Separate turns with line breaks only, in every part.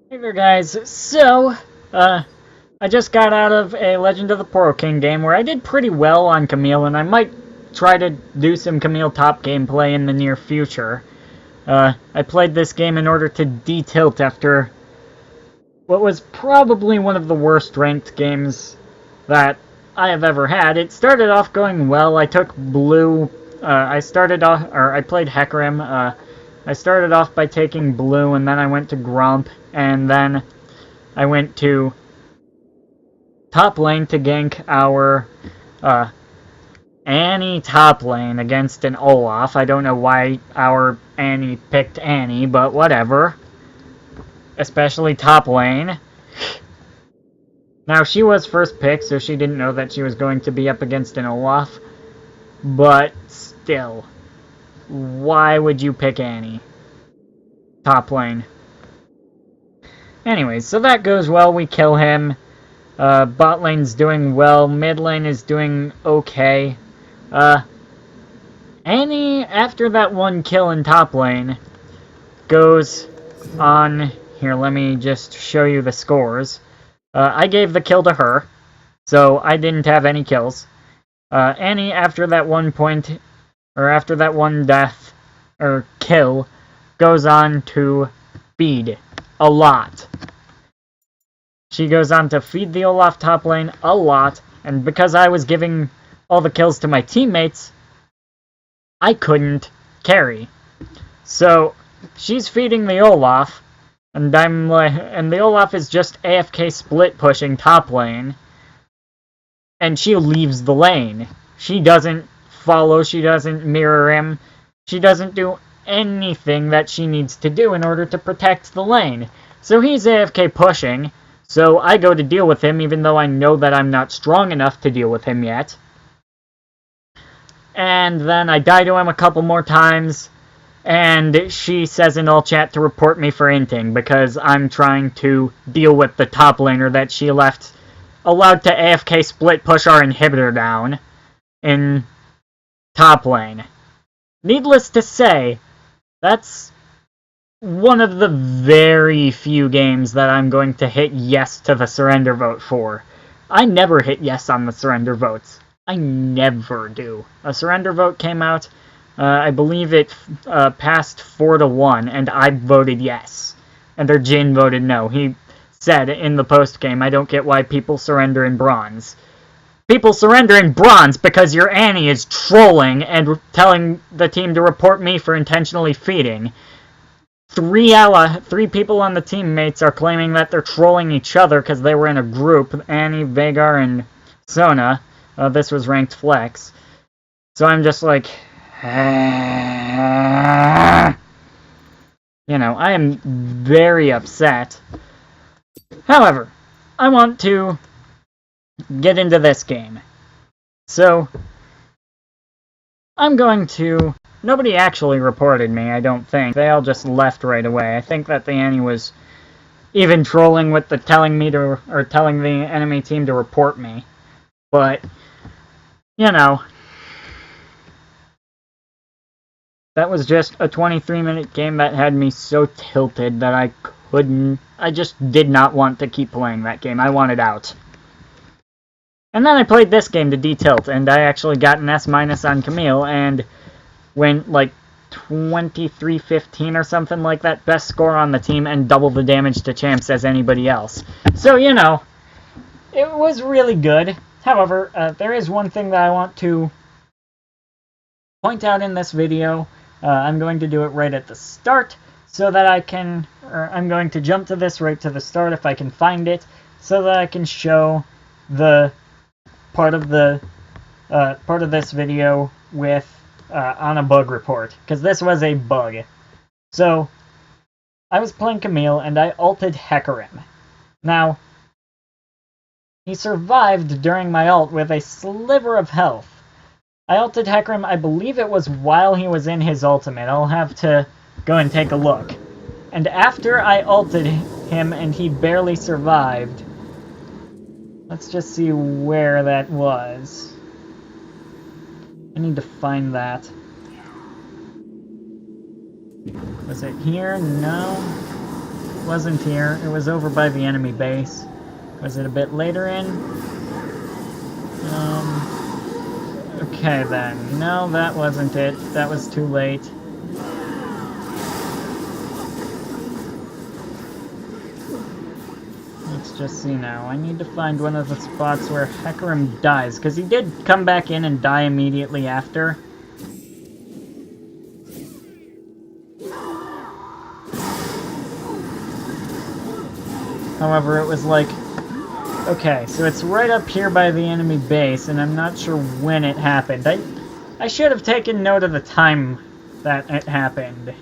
Hey there guys, so, I just got out of a Legend of the Poro King game where I did pretty well on Camille, and I might try to do some Camille top gameplay in the near future. I played this game in order to de-tilt after what was probably one of the worst ranked games that I have ever had. It started off going well. I took blue, I played Hecarim. I started off by taking blue, and then I went to Grump, and then I went to top lane to gank our Annie top lane against an Olaf. I don't know why our Annie picked Annie, but whatever. Especially top lane. Now, she was first pick, so she didn't know that she was going to be up against an Olaf. But still, why would you pick Annie? Top lane. Anyways, so that goes well. We kill him. Bot lane's doing well. Mid lane is doing okay. Annie, after that one kill in top lane, goes on... Here, let me just show you the scores. I gave the kill to her, so I didn't have any kills. Annie, after that one point, or after that one death, or kill, goes on to feed a lot. She goes on to feed the Olaf top lane a lot, and because I was giving all the kills to my teammates, I couldn't carry. So, she's feeding the Olaf, and and the Olaf is just AFK split pushing top lane, and she leaves the lane. She doesn't follow, she doesn't mirror him, she doesn't do anything that she needs to do in order to protect the lane. So he's AFK pushing, so I go to deal with him even though I know that I'm not strong enough to deal with him yet. And then I die to him a couple more times, and she says in all chat to report me for inting because I'm trying to deal with the top laner that she left allowed to AFK split push our inhibitor down in top lane. Needless to say, that's one of the very few games that I'm going to hit yes to the surrender vote for. I never hit yes on the surrender votes. I never do. A surrender vote came out, I believe it passed 4-1, and I voted yes. And their Jin voted no. He said in the post-game, I don't get why people surrender in bronze. People surrender in bronze because your Annie is trolling and telling the team to report me for intentionally feeding. Three people on the teammates are claiming that they're trolling each other because they were in a group, Annie, Vhagar, and Sona. This was ranked flex. So I'm just like... You know, I am very upset. However, I want to get into this game. So, I'm going to... Nobody actually reported me, I don't think. They all just left right away. I think that the Annie was even trolling with the telling the enemy team to report me. But, you know... That was just a 23-minute game that had me so tilted that I just did not want to keep playing that game. I wanted out. And then I played this game to de-tilt, and I actually got an S- on Camille, and went like 23-15 or something like that. Best score on the team, and double the damage to champs as anybody else. So, you know, it was really good. However, there is one thing that I want to point out in this video. I'm going to do it right at the start so that I'm going to jump to this right to the start if I can find it, so that I can show the part of this video with on a bug report, because this was a bug. So I was playing Camille and I ulted Hecarim. Now he survived during my ult with a sliver of health. I ulted Hecarim, I believe it was while he was in his ultimate. I'll have to go and take a look. And after I ulted him and he barely survived, let's just see where that was. I need to find that. Was it here? No. wasn't here. It was over by the enemy base. Was it a bit later in? Okay then. No, that wasn't it. That was too late. Let's just see now. I need to find one of the spots where Hecarim dies, because he did come back in and die immediately after. However, it was like, okay, so it's right up here by the enemy base, and I'm not sure when it happened. I should have taken note of the time that it happened.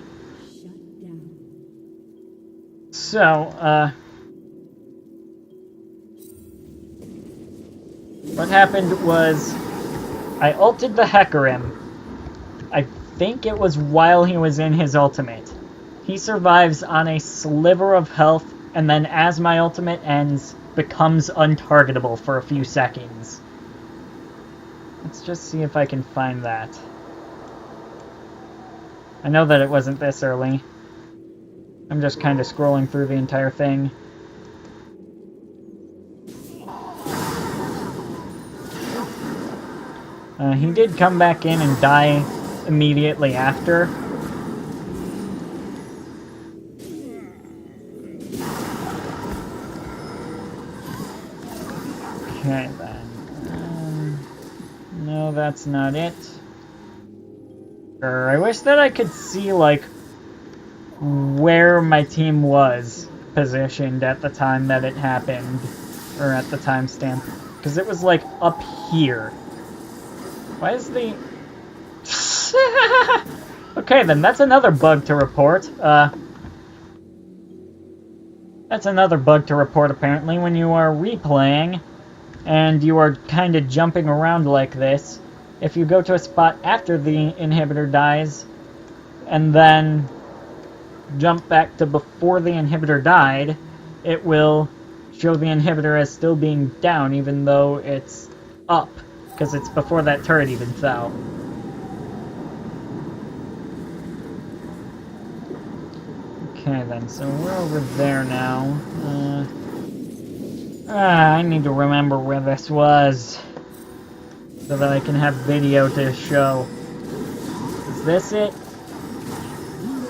So, what happened was, I ulted the Hecarim. I think it was while he was in his ultimate. He survives on a sliver of health, and then as my ultimate ends, becomes untargetable for a few seconds. Let's just see if I can find that. I know that it wasn't this early. I'm just kind of scrolling through the entire thing. He did come back in and die immediately after. Okay, then. No, that's not it. I wish that I could see, like, where my team was positioned at the time that it happened. Or at the timestamp. Because it was, like, up here. Why is the... Okay, then, that's another bug to report. That's another bug to report, apparently, when you are replaying, and you are kind of jumping around like this. If you go to a spot after the inhibitor dies, and then jump back to before the inhibitor died, it will show the inhibitor as still being down, even though it's up. Because it's before that turret even fell. Okay then, so we're over there now. I need to remember where this was. So that I can have video to show. Is this it?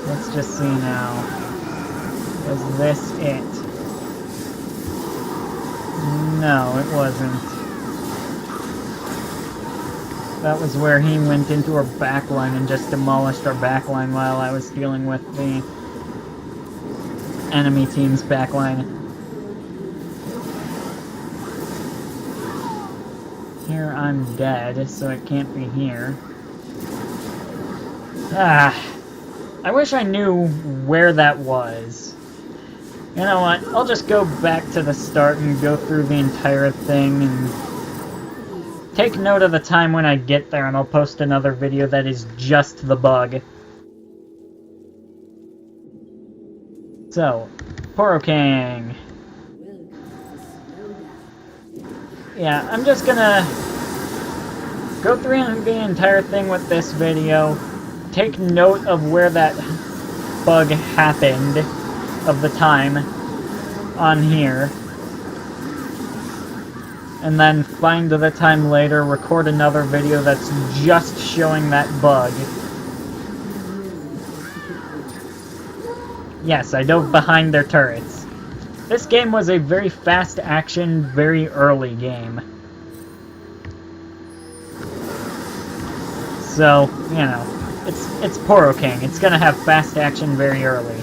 Let's just see now. Is this it? No, it wasn't. That was where he went into our backline and just demolished our backline while I was dealing with the enemy team's backline. Here I'm dead, so it can't be here. I wish I knew where that was. You know what, I'll just go back to the start and go through the entire thing and take note of the time when I get there, and I'll post another video that is just the bug. So, Poro King. Yeah, I'm just gonna go through the entire thing with this video, take note of where that bug happened, of the time, on here, and then find the time later, record another video that's just showing that bug. Yes, I dove behind their turrets. This game was a very fast action, very early game. So, you know, it's Poro King. It's gonna have fast action very early.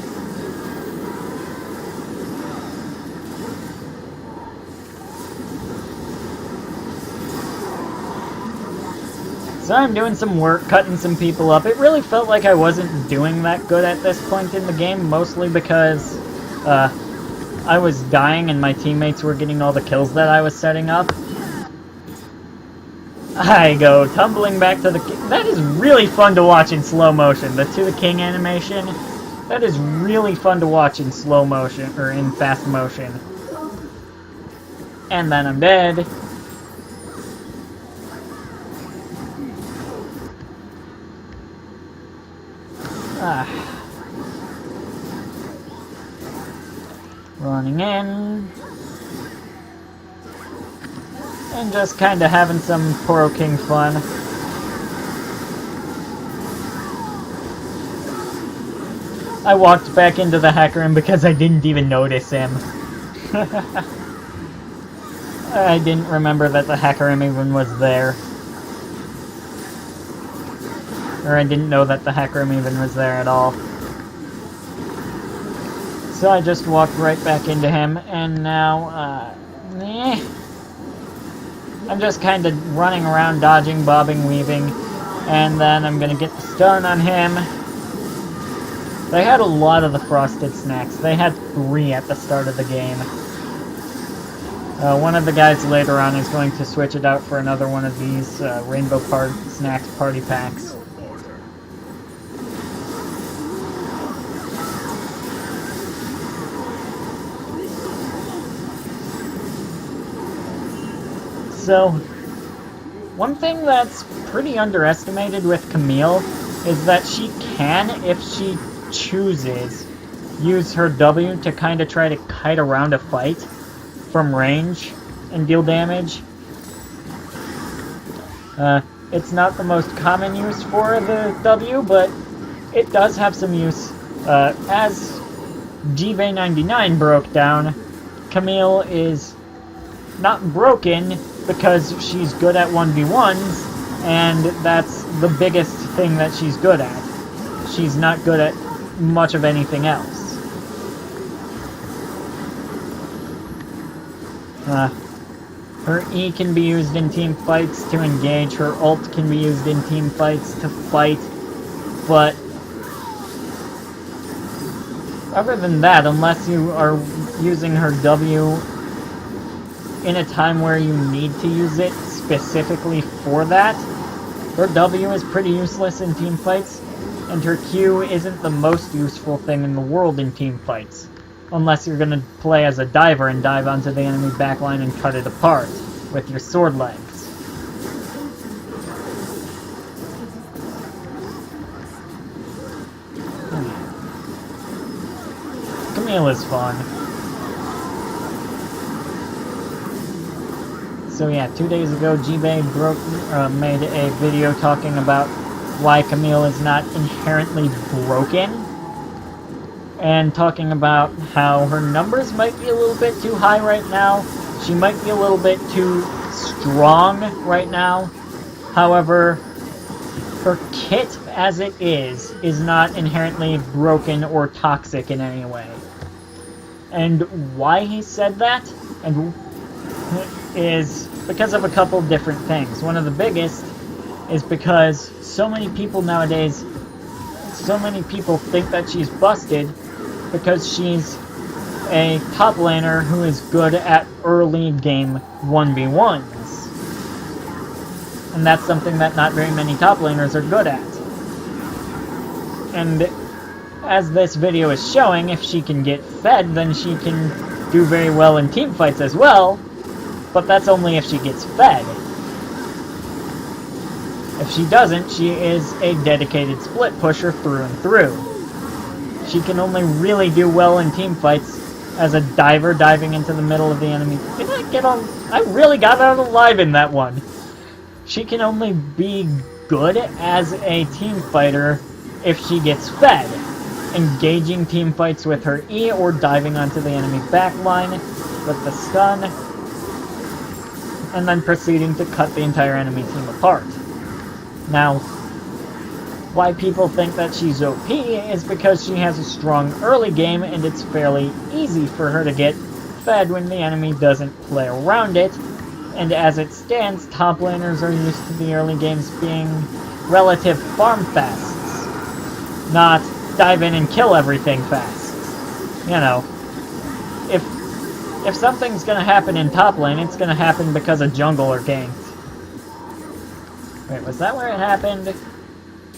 So I'm doing some work, cutting some people up. It really felt like I wasn't doing that good at this point in the game, mostly because I was dying and my teammates were getting all the kills that I was setting up. I go tumbling back to the king. That is really fun to watch in slow motion. The to the king animation, that is really fun to watch in slow motion, or in fast motion. And then I'm dead. running in. And just kinda having some Poro King fun. I walked back into the hacker room because I didn't even notice him. I didn't remember that the hacker room even was there. Or I didn't know that the hacker room even was there at all. So I just walked right back into him, and now, I'm just kind of running around, dodging, bobbing, weaving, and then I'm gonna get the stun on him. They had a lot of the frosted snacks. They had 3 at the start of the game. One of the guys later on is going to switch it out for another one of these Rainbow Snacks party packs. So, one thing that's pretty underestimated with Camille is that she can, if she chooses, use her W to kind of try to kite around a fight from range and deal damage. It's not the most common use for the W, but it does have some use. As GBay99 broke down, Camille is not broken because she's good at 1v1s, and that's the biggest thing that she's good at. She's not good at much of anything else. Her E can be used in team fights to engage, her ult can be used in team fights to fight, but other than that, unless you are using her W in a time where you need to use it specifically for that, her W is pretty useless in team fights, and her Q isn't the most useful thing in the world in team fights, unless you're gonna play as a diver and dive onto the enemy backline and cut it apart with your sword legs. Camille is fun. So yeah, 2 days ago, GBay made a video talking about why Camille is not inherently broken, and talking about how her numbers might be a little bit too high right now. She might be a little bit too strong right now. However, her kit as it is not inherently broken or toxic in any way. And why he said that is because of a couple different things. One of the biggest is because so many people nowadays, so many people think that she's busted because she's a top laner who is good at early game 1v1s. And that's something that not very many top laners are good at. And as this video is showing, if she can get fed, then she can do very well in team fights as well, but that's only if she gets fed. If she doesn't, she is a dedicated split pusher through and through. She can only really do well in team fights as a diver diving into the middle of the enemy. Did I get on? I really got out alive in that one. She can only be good as a team fighter if she gets fed, engaging team fights with her E or diving onto the enemy backline with the stun, and then proceeding to cut the entire enemy team apart. Now, why people think that she's OP is because she has a strong early game and it's fairly easy for her to get fed when the enemy doesn't play around it, and as it stands, top laners are used to the early games being relative farm fasts, not dive in and kill everything fast. You know, if something's gonna happen in top lane, it's gonna happen because a jungle or ganked. Wait, was that where it happened?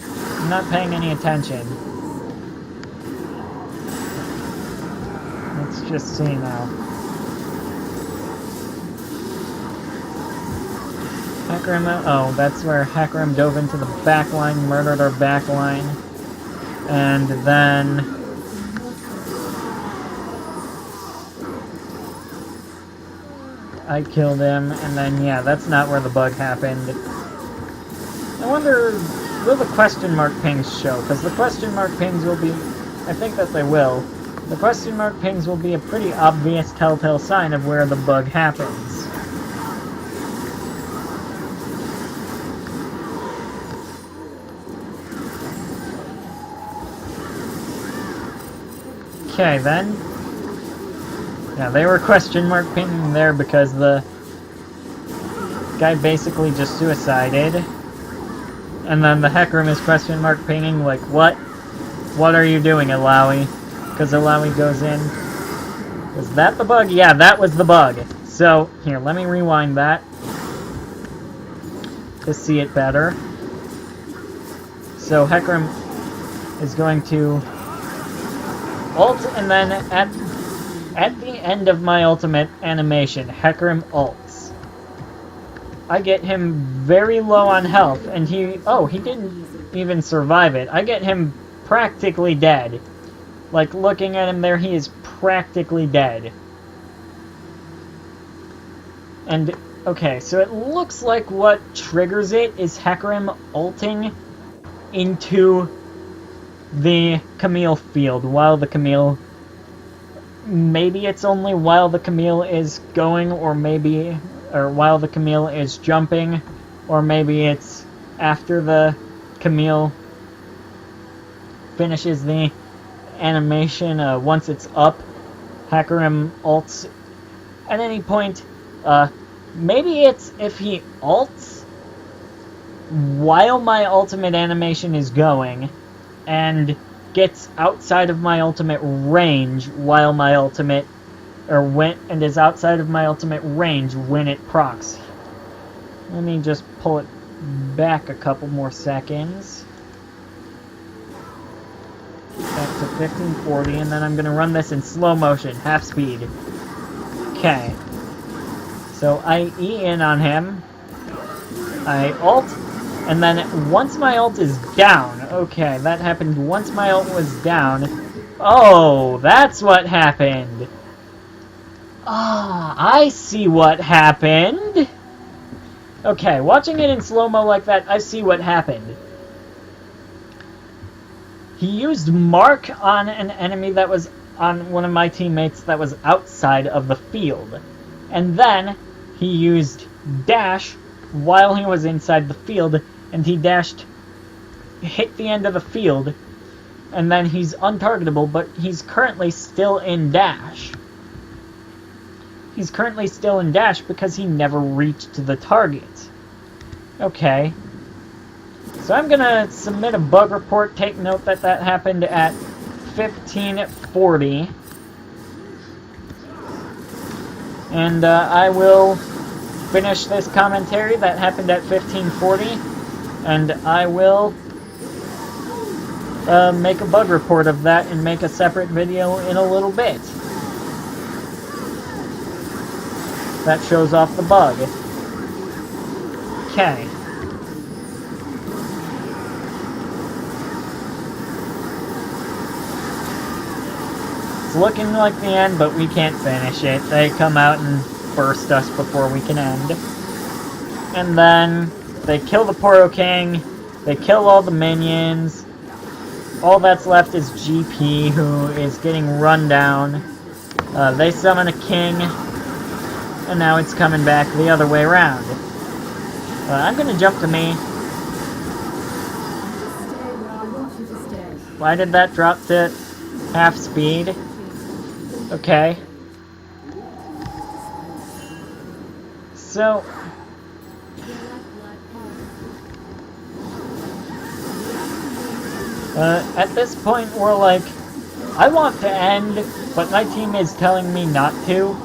I'm not paying any attention. Let's just see now. Hackerim, oh, that's where Hackerim dove into the backline, murdered our backline, and then I killed him, and then, yeah, that's not where the bug happened. I wonder, will the question mark pings show? Because the question mark pings will be... I think that they will. The question mark pings will be a pretty obvious telltale sign of where the bug happens. Okay, then. Yeah, they were question mark pinging there because the guy basically just suicided. And then the heck room is question mark pinging, like, what? What are you doing, Alawi? Because Alawi goes in. Was that the bug? Yeah, that was the bug. So, here, let me rewind that to see it better. So, Heckram is going to ult, and then at the end of my ultimate animation, Heckram ults. I get him very low on health, and he didn't even survive it. I get him practically dead. Like, looking at him there, he is practically dead. And, okay, so it looks like what triggers it is Heckram ulting into the Camille field while the Camille... Maybe it's only while the Camille is going, or while the Camille is jumping, or maybe it's after the Camille finishes the animation. Once it's up, Heckram ults at any point. Maybe it's if he ults while my ultimate animation is going and gets outside of my ultimate range while my ultimate and is outside of my ultimate range when it procs. Let me just pull it back a couple more seconds. Back to 1540, and then I'm going to run this in slow motion, half speed. Okay. So I E in on him. I ult, and then once my ult is down... Okay, that happened once my ult was down. Oh, that's what happened. Ah, I see what happened. Okay, watching it in slow-mo like that, I see what happened. He used Mark on an enemy that was on one of my teammates that was outside of the field. And then he used Dash while he was inside the field, and he dashed, hit the end of the field, and then he's untargetable, but he's currently still in Dash. He's currently still in Dash because he never reached the target. Okay. So I'm gonna submit a bug report. Take note that that happened at 1540. And I will finish this commentary that happened at 1540. And I will make a bug report of that and make a separate video in a little bit. That shows off the bug. Okay. It's looking like the end, but we can't finish it. They come out and burst us before we can end. And then they kill the Poro King. They kill all the minions. All that's left is GP, who is getting run down. They summon a king. And now it's coming back the other way around. I'm gonna jump to me. Why did that drop to half speed? Okay. So... at this point, we're like, I want to end, but my team is telling me not to.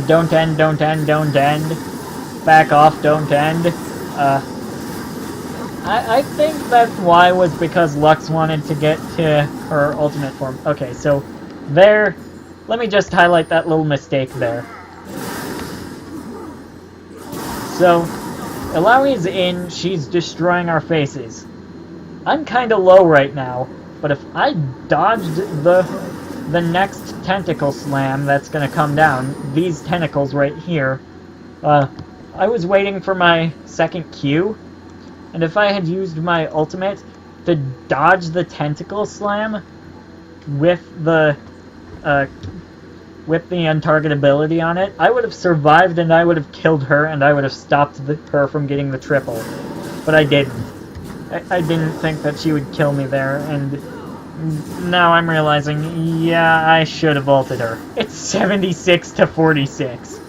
Don't end, don't end, don't end. Back off, don't end. I think that's why was because Lux wanted to get to her ultimate form. Okay, so there, let me just highlight that little mistake there. So, Ilawi's in, she's destroying our faces. I'm kinda low right now, but if I dodged the next tentacle slam that's gonna come down, these tentacles right here, I was waiting for my second Q, and if I had used my ultimate to dodge the tentacle slam with the untargetability on it, I would have survived and I would have killed her and I would have stopped her from getting the triple. But I didn't. I didn't think that she would kill me there, and now I'm realizing, yeah, I should have ulted her. It's 76 to 46.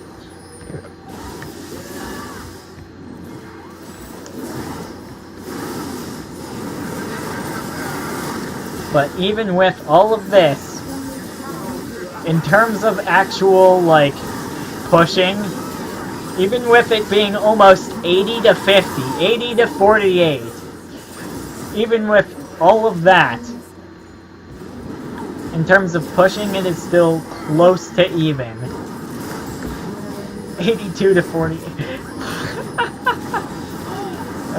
But even with all of this, in terms of actual, like, pushing, even with it being almost 80 to 50, 80 to 48, even with all of that, in terms of pushing, it is still close to even. 82 to 40.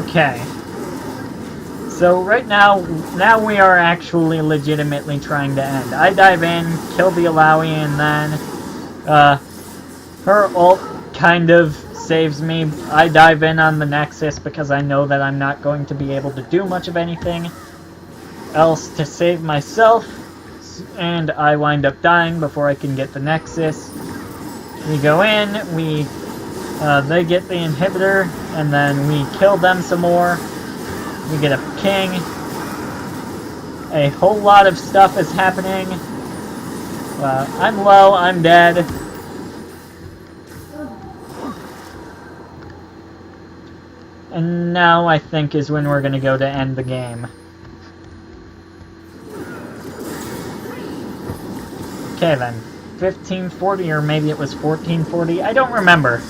Okay. So right now we are actually legitimately trying to end. I dive in, kill the Alawi, and then her ult kind of saves me. I dive in on the Nexus because I know that I'm not going to be able to do much of anything else to save myself, and I wind up dying before I can get the Nexus. We go in, they get the inhibitor, and then we kill them some more. We get a king. A whole lot of stuff is happening. I'm low, I'm dead. And now I think is when we're gonna go to end the game. Okay then. 1540, or maybe it was 1440. I don't remember.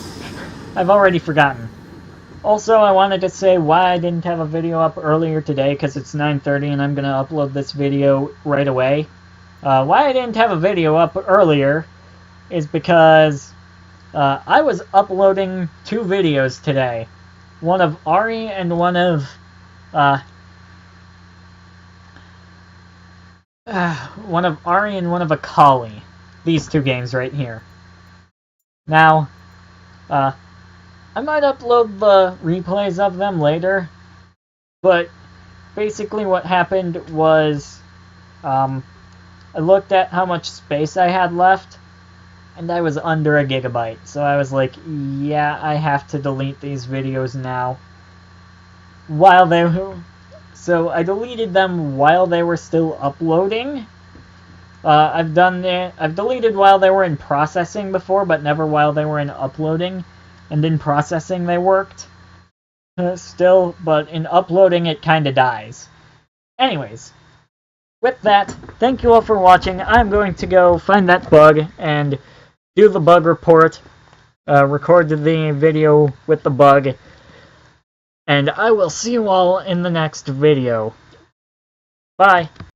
I've already forgotten. Also, I wanted to say why I didn't have a video up earlier today, because it's 9:30 and I'm going to upload this video right away. Why I didn't have a video up earlier is because I was uploading two videos today. One of Ari and one of Akali. These two games right here. Now, I might upload the replays of them later, but basically what happened was, I looked at how much space I had left, and I was under a gigabyte, so I was like, yeah, I have to delete these videos now. So I deleted them while they were still uploading. I've deleted while they were in processing before, but never while they were in uploading. And in processing they worked still, but in uploading it kinda dies. Anyways, with that, thank you all for watching. I'm going to go find that bug and do the bug report, record the video with the bug, and I will see you all in the next video. Bye!